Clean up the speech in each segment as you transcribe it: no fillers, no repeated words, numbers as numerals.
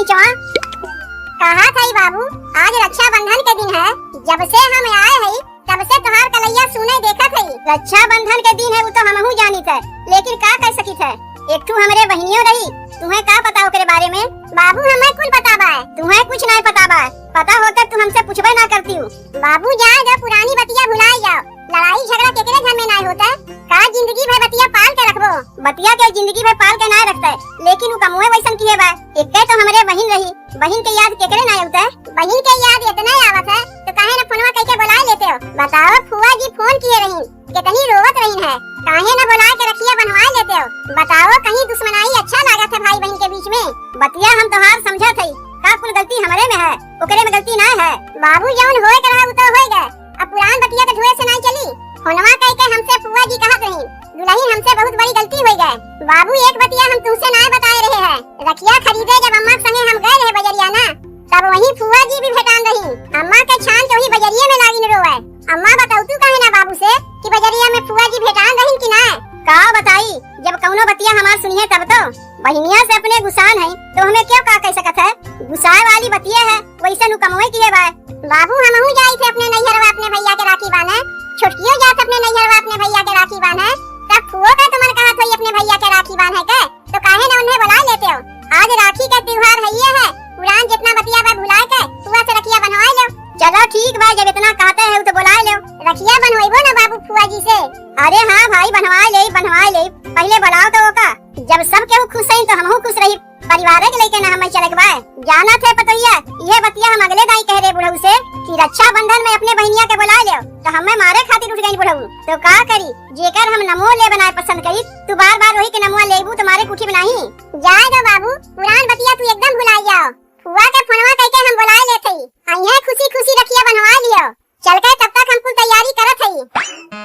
निचवा। कहा था बाबू, आज रक्षाबंधन के दिन है। जब से हम आए हैं तब से तोहार कलैया सुने देखा थी। रक्षाबंधन के दिन है वो तो हमहू जानी थे, लेकिन का कह सकी थे। एक ठू हमरे बहनियों रही, तुम्हें का पता ओकरे बारे में? बाबू हमें कुछ पता बा, तुम्हें कुछ नहीं पता बा। पता होकर तुम हमसे पूछबे ना करती हो। बाबू जाए जो पुरानी बतिया भुलाई जाओ। लड़ाई झगड़ा केकरे घर में नहीं होता। का जिंदगी भर बतिया पाल के रखबो। बतिया के जिंदगी भर पाल के नहीं रखता है, लेकिन वो कमुए वैसन किए बा। एक तो हमरे बहन रही, बहन के याद केकरे नहीं होता है। बहन के याद इतना आवत है तो काहे न फोनवा कह के बुला लेते हो। बताओ फुआ जी फोन किए रही, कितनी रोवत रही है, काहे न बुला के रखिया बनवा लेते हो। बताओ कहीं दुश्मनाई अच्छा लागत है भाई बहन के बीच में। बतिया हम तोहार समझा थी, का कुल गलती हमारे में है, ओकरे में गलती नहीं है। बाबू जौन होए के रहा वो तो होए गए। अब पुरान बतिया के धुए से नहीं चली। फोनवा कह के हमसे फुआ जी कहत रही, दुल्हन हमसे बहुत बड़ी गलती हो गए। बाबू एक बतिया हम तुमसे नहीं बताए रहे हैं। रखिया खरीदे जब अम्मा संगे हम गए रहे बजरिया ना, तब वही फुआ जी भी भेटान रही। अम्मा के छान के वही बजरिया में लागिन रोए। अम्मा बताऊ तू कहे ना बाबू से कि बजरिया में फुआ जी भेटान रही कि ना? का बताई, जब कौनो बतिया हमार सुनिए तब तो। बहनिया से अपने गुसान है तो हमें क्यों का कह सकत है। गुसाए वाली बतिया है, वैसे नु कमोए किए बा। बाबू हमहू जाई थे अपने नैहरवा अपने भैया के राखी बांधे। छोटकियो जात अपने नैहरवा अपने भैया के राखी बांधे। तब फुओ का तुमन कहा था अपने भैया के राखी बांधे के, तो काहे न उन्हें बुला लेते हो। आज राखी का त्योहार है ये है, पुरान जितना बतिया बा भुला के फुआ से रखिया बनवा लो। चलो ठीक बा, जब इतना कहते हैं तो बुला लो। रखिया बनवाइबो ना बाबू फुआ जी से? अरे हाँ भाई बनवा ले, पहले बुलाओ तो ओका। जब सब केहू खुश है तो हमहू खुश रही। परिवार के लेके ना हम चले गए। जाना थे पतैया, ये बतिया हम अगले दाई कह रहे बुढ़ऊ से कि रक्षाबंधन में अपने बहनिया के बुला ले, तो हमें मारे खातिर उठ गई बुढ़ऊ। तो का करी, जेकर हम नमो ले बनाए पसंद करी, तू बार बार वही के नमुआ लेबू तुम्हारे कुठी बनाही। जाए दो बाबू, पुरान बतिया तू एकदम भुलाई जाओ। फुआ के फोनवा कह के हम बुलाए लेते ही, आइए खुशी खुशी रखिया बनवा लियो। चल के तब तक हमको तैयारी करत हई।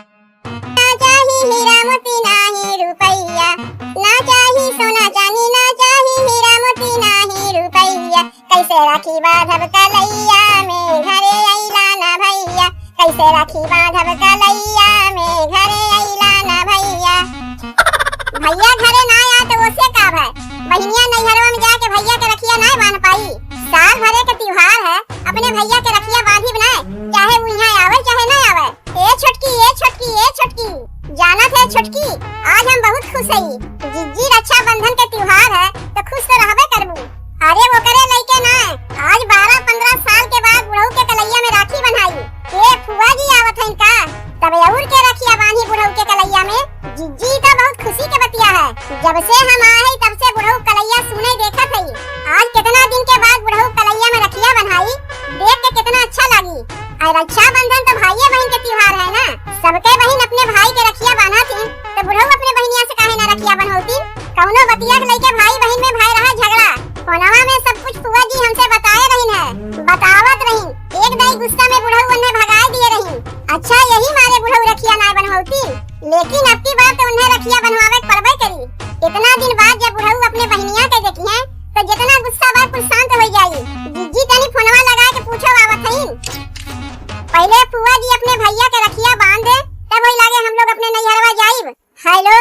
ना चाही हीरा मोती नाही रुपैया, ना चाही सोना चांदी, ना चाही हीरा मोती नाही रुपैया। कैसे राखी बांधब कलैया में घरे अइला ना भैया, कैसे राखी बांधब कलैया में घरे अइला ना भैया। भैया घरे ना आया तो ओसे का है, बहनिया नैहरवा में जाके भैया के रखिया नहीं बांध पाई। साल भरे के त्योहार है, अपने भैया के रखिया बांधी बनाए, चाहे वो यहाँ आवे चाहे ना आवे। ए छोटकी, ए छोटकी, ए छोटकी, जाना थे छोटकी, आज हम बहुत खुश हई। जिज्जी रक्षाबंधन के त्योहार है तो खुश तो रहबे करबू। अरे वो करे लइके ना, आज 12-15 साल के बाद बुढ़ऊ के कलैया में राखी बंधाई। ए फुआ जी आवत है इनका, तब और के रखिया बांधी बुढ़ऊ के कलैया में। जिज्जी तो बहुत खुशी के बतिया है। जब से हम आए तब से बुढ़ऊ कलैया सुने देखा थई। आज कितना दिन के बाद बुढ़ऊ कलैया में रखिया बंधाई, देख के कितना अच्छा लगी। रक्षाबंधन तो भाई बहन के त्योहार है ना, सबके बहन अपने भाई के रखिया बांधा थी, तो बुढ़ऊ अपने बहनिया से काहे ना रखिया बंधौती। कौनो बतिया के लेके भाई बहन में भाई रहा झगड़ा। फोनवा में सब कुछ फुआ जी हमसे बताए रही है, बतावत रही। एक दाई गुस्सा में बुढ़ऊ उन्हें भगाए दिए रही। अच्छा यही मारे बुढ़ऊ रखिया ना बनवाती, लेकिन अब की बार तो उन्हें रखिया बनवावे पड़बे करी। इतना दिन बाद जब बुढ़ऊ अपने बहनिया के देखी है तो जितना गुस्सा बा कुल शांत हो जाई। जिज्जी तनी फोनवा लगा के पूछो आवत हई। पहले फुआ जी अपने भैया के रखिया बांध दे, तब वही लागे हम लोग अपने नैहरवा जाइब। हेलो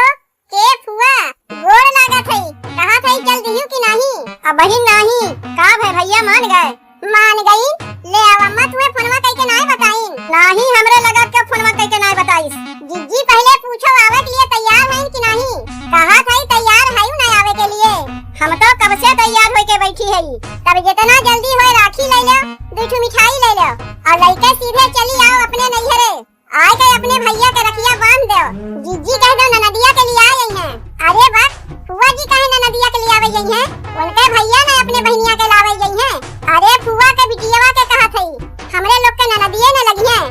के फुआ, गोड़ लागत हई, कहा थई चल दियो कि नहीं? अब बहिन नहीं, का भाई भैया मान गए? मान गई, ले आव अम्मा तुम्हें फोनवा कह के नहीं बताई। नहीं हमरे लगा के फोनवा कह के नहीं बताई। जिज्जी पहले पूछो आवे के लिए तैयार हैं कि नहीं? कहा थई तैयार है ना आवे के लिए? हम तो कब से तैयार होके के बैठी है। तब जितना जल्दी होए राखी ले लो, दो मिठाई ले लो और लइके सीधे चली आओ अपने नैहरे। आए के अपने भैया के रखिया बांध दो। जिज्जी कह दो ननदिया के लिए आई हैं। अरे वाह, फुआ जी कहे ननदिया के लिए आवे गई हैं, उनके भैया ने अपने बहनिया के लावे गई हैं। अरे फुआ के बिटियावा के कहा थई, हमरे लोग के ननदिये न लगी हैं।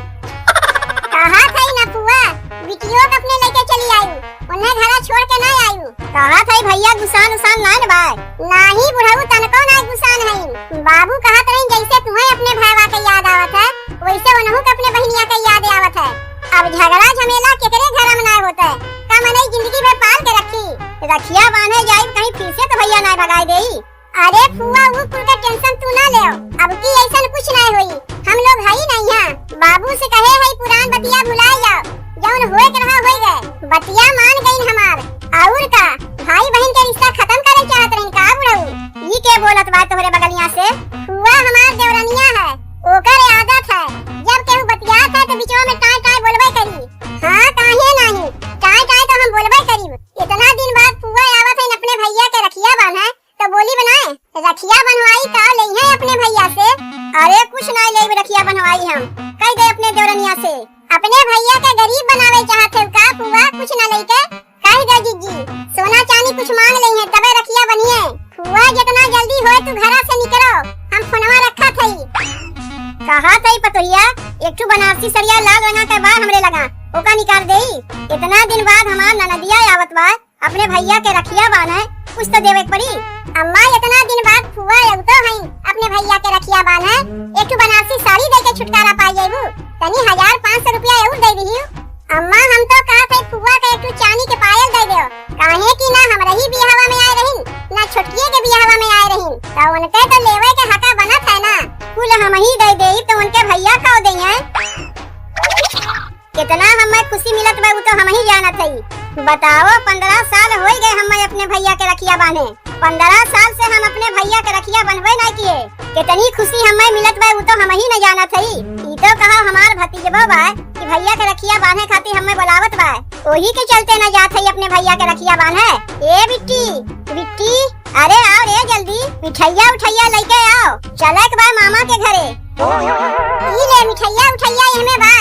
कहा थई ना फुआ, बिटियों के अपने लेके चली आई, उन्हें घरा छोड़ के नहीं आई। कहा थई भैया गुसान उसान ना न बाय। नहीं बुढ़ऊ तनको ना गुसान है। बाबू कहत रही जैसे तुम्हें अपने भाईवा के याद आवत है, वैसे उन्हों के अपने बहनिया के याद आवत है। अब झगड़ा झमेला केकरे घर में ना होता है, का मने जिंदगी भर पाल के रखी। रखिया बांधे जाई कहीं फिर से तो भैया ना भगाई देई। अरे फुआ वो कुल का टेंशन तू ना ले, अब की ऐसा कुछ नहीं होई, हम लोग है ही नहीं है। बाबू से कहे है पुरान बतिया भुला जाओ, जौन होए के रहा होई गए, बतिया मान गई हमार। और का भाई बहन के रिश्ता खत्म करे चाहत रही का बुढ़ऊ? ई के बोलत बात तोहरे पतोहिया एक ठो बनारसी सरिया लाल रंगा के बा हमरे लगा ओका निकाल देई। इतना दिन बाद हमार ननदिया आवत बा अपने भैया के रखिया बांधे कुछ तो देवे पड़ी। अम्मा इतना दिन बाद फुआ तो हई अपने भैया के रखिया बांधे एक ठो बनारसी साड़ी दे के छुटकारा पाई जेबू तनी 1500 रुपया और दे दी। अम्मा हम तो कहा थे फुआ का एक ठो चांदी के पायल दे दो काहे कि ना हमरा ही बियाहवा में आए रही ना छोटकिए के बियाहवा में आए रही तो उनके तो लेवे के हका बनत है ना कुल हम ही दे देई तो उनके भैया का दे हैं। कितना हमें खुशी मिलत बा तो हम ही जानत हई। बताओ 15 साल हो गए हमें अपने भैया के रखिया बांधे 15 साल से हम अपने भैया के रखिया बनवे नहीं किए। कितनी खुशी हमें मिलत बा तो हम ही न जानत हई। ई तो कहा हमार भतीजबा बा कि भैया के रखिया बांधे खातिर हमें बुलावत बा ओही के चलते न जात हई अपने भैया के रखिया बांधे। ए बिट्टी बिट्टी अरे आओ रे जल्दी मिठाइया उठाइया लेके आओ चले के बा मामा के घरे। ई ले मिठाइया उठाइया हमें बा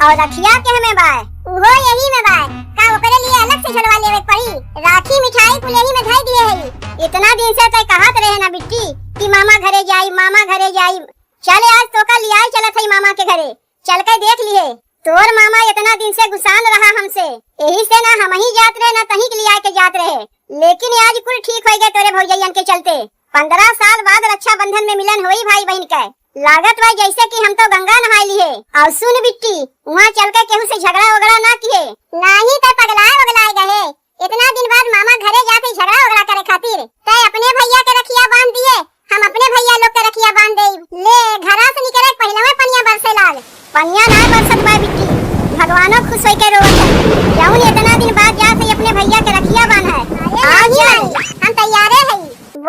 और रखिया के हमें बा उहो यही में बा का ओकरे लिए अलग से झलवा लेवे पड़ी। राखी मिठाई कुलेही में धई दिए हई। इतना दिन से तय कहत रहे ना बिट्टी कि मामा घरे जाई चल आज तो का लियाई चलत हई मामा के घरे चल के देख लिए। तोर मामा इतना दिन से गुस्सान रहा हमसे यही से ना हम ही जात रहे ना कहीं के लियाई के जात रहे लेकिन आज कुल ठीक हो गए तोरे भौजैयन के चलते। 15 साल बाद रक्षा बंधन में मिलन हुई भाई बहन के लागत बा जैसे कि हम तो गंगा नहा लिए। और सुन बिट्टी वहाँ चल के केहू से झगड़ा वगड़ा ना किए नहीं तो पगलाए गए। इतना दिन बाद मामा घरे जाते झगड़ा वगड़ा करे खातिर तय अपने भैया के रखिया बांध दिए हम अपने भैया लोग के रखिया बांध दे ले घरा से निकले पहले में पनिया बरसे लाल पनिया ना बरसत बा बिट्टी भगवानो खुश होके रोवत है जाऊन इतना दिन बाद जाते अपने भैया के रखिया बांध है। आज हम तैयार है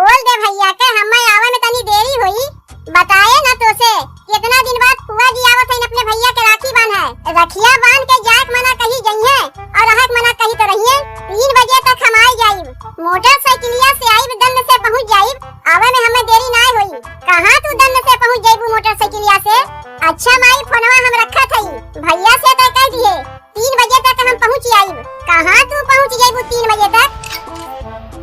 बोल दे भैया के हमें आवे में तनी देरी हुई बताए ना तो से इतना दिन बाद फुआ जी आवत है अपने भैया के राखी बांध है रखिया बांध के जाक मना कहीं जइए और रहक मना कहीं तो रहिए 3 बजे तक हम आई जाइब मोटरसाइकिलिया से आइब दंड से पहुंच जाइब आवे में हमें देरी ना हुई। कहां तू दंड से पहुंच जाइबू मोटरसाइकिलिया से। अच्छा माई फोनवा हम रखा थई भैया से तय कह दिए 3 बजे तक हम पहुंच आइब। कहां तू पहुंच जाइबू 3 बजे तक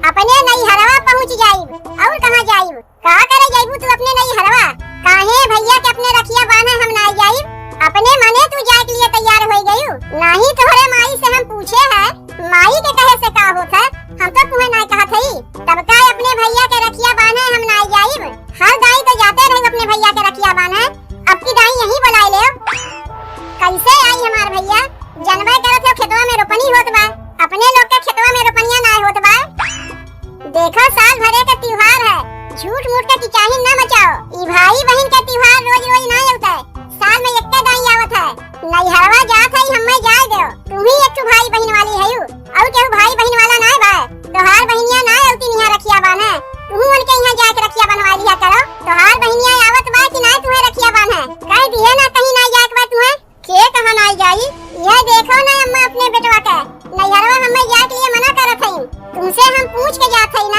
अपने नैहरवा पहुंच जाइब और कहां जाइब का करे जाइबू तू अपने नैहरवा काहे भैया के अपने रखिया बांधे हम ना जाइब अपने मने तू जाए के लिए तैयार हो गयू नहीं तोहरे माई से हम पूछे है माई के कहे से का होता हम तो तुम्हें नहीं कहा थी तब का अपने भैया के रखिया बांधे हम ना जाइब। हर दाई तो जाते रहे अपने भैया के रखिया बांधे अब की दाई यही बुलाए ले कैसे आई हमार भैया जनवे करत हो खेतवा में रोपनी होत बा अपने लोग के खेतवा में रोपनिया ना होत बा। देखो साल भरे का त्योहार है झूठ मूठ के किचाहिन ना मचाओ ई भाई बहन के त्योहार रोज रोज ना होता है साल में एक दाई आवत है नैहरवा जात है हमें जाए दो तू ही एक भाई बहन वाली है और केहू भाई बहन वाला ना बा तोहार बहनिया ना होती निया रखिया बांधे तू उनके यहाँ जाके रखिया बनवा लिया करो तोहार बहनिया आवत बा कि ना तुम्हें रखिया बांधे कह दिए ना कहीं ना जाके बा तुम्हें के कहां ना जाई यह देखो ना अम्मा अपने बेटवा के नैहरवा हमें जाए के लिए मना करत हई तुमसे हम पूछ के जात हई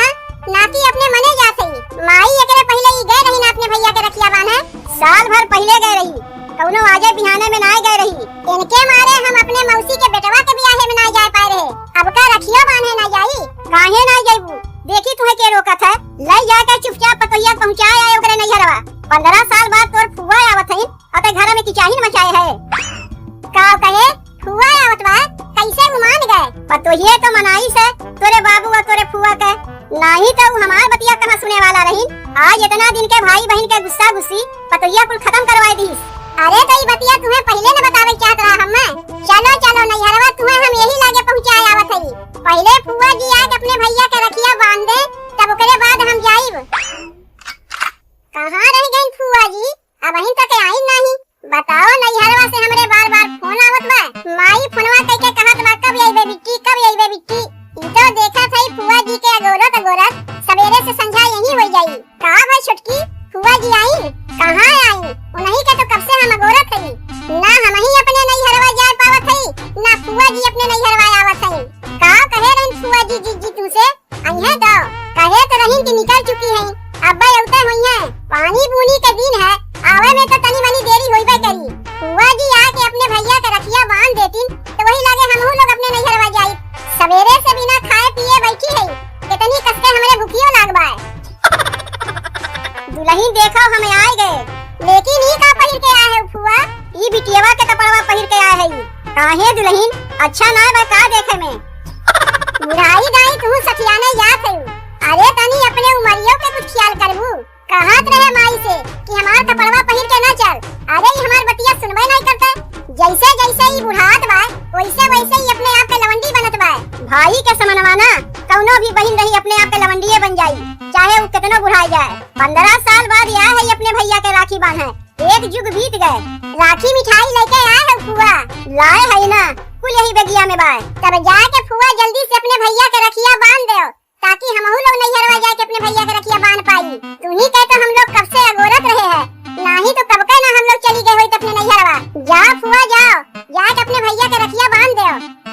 ना कि अपने मने जात हई। माई एकरे पहले ही गए रही ना अपने भैया के रखिया बांधे साल भर पहले गए रही कौनो आजे बिहाने में ना गए रही इनके मारे हम अपने मौसी के बेटवा के बियाहे में ना जा पाए रहे अब का रखिया बांधे ना जाई काहे ना जाइबू देखी तुम्हें के रोकत है ले जाकर चुपचाप पतोहिया पहुंचाए आए ओकरे नैहरवा 15 साल बाद तोर फुआ आवत हई अते घर में किचाहिन मचाए है का कहे फुआ आवत बा कैसे मान गए पतोहिए तो मनाई से तोरे बाबू और तोरे फुआ के नहीं तो हमार बतिया कहां सुने वाला रही। आज इतना दिन के भाई बहन के गुस्सा गुस्सी पतोहिया कुल खत्म करवाई दी। अरे तो ये बतिया तुम्हें पहले न बतावे चाहत रहा हमें चलो नैहरवा तुम्हें हम यही लागे पहुंचाए आवत हई पहले फुआ जी आके अपने भैया के रखिया बांध दे तब ओकरे बाद हम जाइब। कहां रह गई फुआ जी अब अहीं तक आई नहीं बताओ नैहरवा से हमरे बार-बार फोन आवत बा माई फोनवा कह के कहत बा कब आइबे बिट्टी ई तो देखा थई फुआ जी के अगोरत सवेरे से संझा यही हो जाई का भाई छोटकी फुआ जी आई कहां आई उन्हीं के तो कब से हम अगोरत हई ना हम ही अपने नैहरवा जा पावत हई ना फुआ जी अपने नैहरवा आवत हई का कहे रही फुआ जी तुमसे अइहे दो कहे तो रही कि निकल चुकी है अब्बा उतर हुई है पानी बूनी के दिन है आवे में तो तनी मनी देरी होइबे करी फुआ जी आके अपने भैया के रखिया बांध देतीन तो वही लगे हमहू लोग अपने नैहरवा जाई सवेरे से बिना खाए पिए बैठी है कितनी कसके हमरे भूखियो लागबा है दुल्हन देखो हमें आए गए लेकिन ई का पहिर के आए है फुआ? ई बिटियावा के कपड़वा पहिर के आए है ई। काहे दुल्हन अच्छा ना बा का देखे में? बुढ़ाई दाई तू सखियाने याद है। अरे तनी अपने उमरियों के कुछ ख्याल करबू। कहत रहे माई से कि हमार कपड़वा पहिर के ना चल। अरे ई हमार बतिया सुनबे नहीं करते। जैसे जैसे ई बुढ़ात बा वैसे वैसे ही अपने आप के लवंडी बनत बा। भाई के समनवाना कौनो भी बहन रही अपने आप के लवंडीए बन जाई, चाहे वो कितना बुढ़ाई जाए। 15 साल बाद आए है अपने भैया के राखी बांधे। एक जुग बीत गए। राखी मिठाई लेके आए है फुआ? लाए है ना, कुल यही बेगिया में बाय। तब जाके फुआ जल्दी से अपने भैया के रखिया बांध दो ताकि हमहू लोग नैहरवा जाके अपने भैया के रखिया बांध पाई। तूही कह तो हम लोग कब से अगोरत रहे हैं, नहीं तो कब के ना हम लोग चली गए होई अपने नैहरवा। जा फुआ जाओ, जाके अपने भैया के रखिया बांध दो।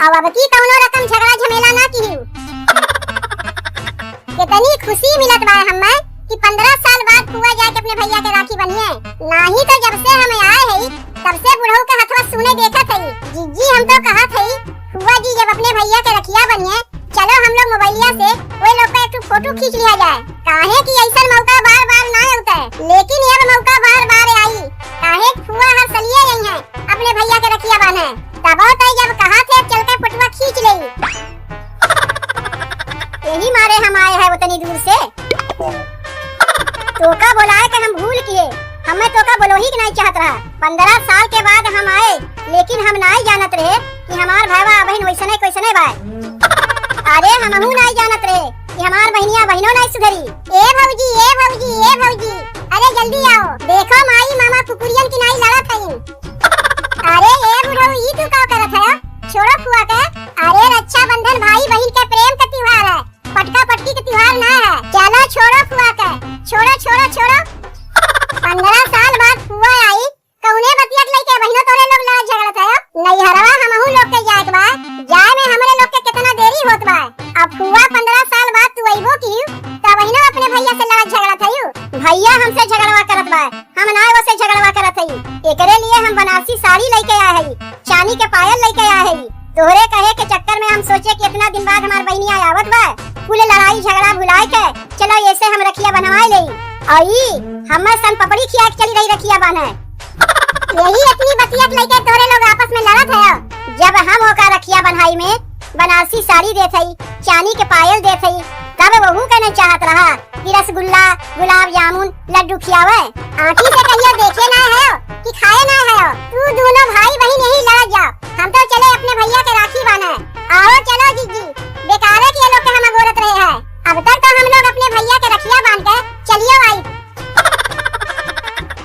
अब की कौनो रकम झगड़ा झमेला ना कीहू। कितनी खुशी मिलत बा हमें कि 15 साल बाद फुआ जाके अपने भैया के राखी बनिए। नहीं तो जब से हम आए हैं तब से बुढ़ऊ के हथवा सुने देखा थी। जीजी हम तो कहा थी फुआ जी जब अपने भैया के रखिया बनिए चलो हम लोग मोबाइलिया से वो लोग का एक फोटो खींच लिया जाए। काहे कि ऐसा मौका बार बार ना होता है, लेकिन यह मौका बार बार आई। काहे फुआ हर सलिए यही है अपने भैया के रखिया बांधे। तब तय जब कहा थे चल के फोटो खींच ले। यही मारे हम आए हैं उतनी दूर से। तोका बुलाए के हम भूल किए, हमें तोका बोलो ही नहीं चाहत रहा। 15 साल के बाद हम आए लेकिन हम नहीं जानत रहे कि हमार भाईवा बहन वैसने कैसने बा। अरे हमहू नहीं जानत रहे कि हमार बहनिया बहनों नहीं सुधरी। ए भौजी ए भौजी ए भौजी, अरे जल्दी आओ, देखो माई मामा कुकुरियन की नहीं लड़त है। अरे ए बुढ़ऊ ई तू का करत है? छोड़ो फुआ के। अरे रक्षाबंधन भाई बहन के प्रेम का त्योहार है, पटका पटकी का त्योहार ना है। चलो छोड़ो फुआ के, छोड़ो छोड़ो छोड़ो। 15 साल बाद फुआ आई, कौने बतिया लेके बहनों तोरे लोग लड़ झगड़त है? नैहरवा हमहू लोग के जाए बा, जाए में हमरे लोग के कितना देरी होत बा। अब फुआ 15 साल बाद तू आइबो की तब बहनों अपने भैया से लड़ झगड़त है। भैया हमसे झगड़वा करत बा, हम ना वो से झगड़वा करत है। एकरे लिए हम बनारसी साड़ी लेके आए हैं, चांदी के पायल लेके आए हैं। तोहरे कहे के चक्कर में हम सोचे कि इतना दिन बाद हमार बहनिया आवत बा, कुल लड़ाई झगड़ा भुलाए के चलो ऐसे हम रखिया बनवाए ले। आई हमर सन पपड़ी खिया के चली रही रखिया बांधे। यही इतनी बतियत लेके तोरे लोग आपस में लड़त है। जब हम होकर रखिया बन्हाई में बनारसी साड़ी देत हई, चांदी के पायल देत हई, तब वहू कहने चाहत रहा कि रसगुल्ला गुलाब जामुन लड्डू खियावे। आँखी से कहियो देखे ना है कि खाए ना है। तू दोनों भाई बहन यही लड़ जाओ, हम तो चले अपने भैया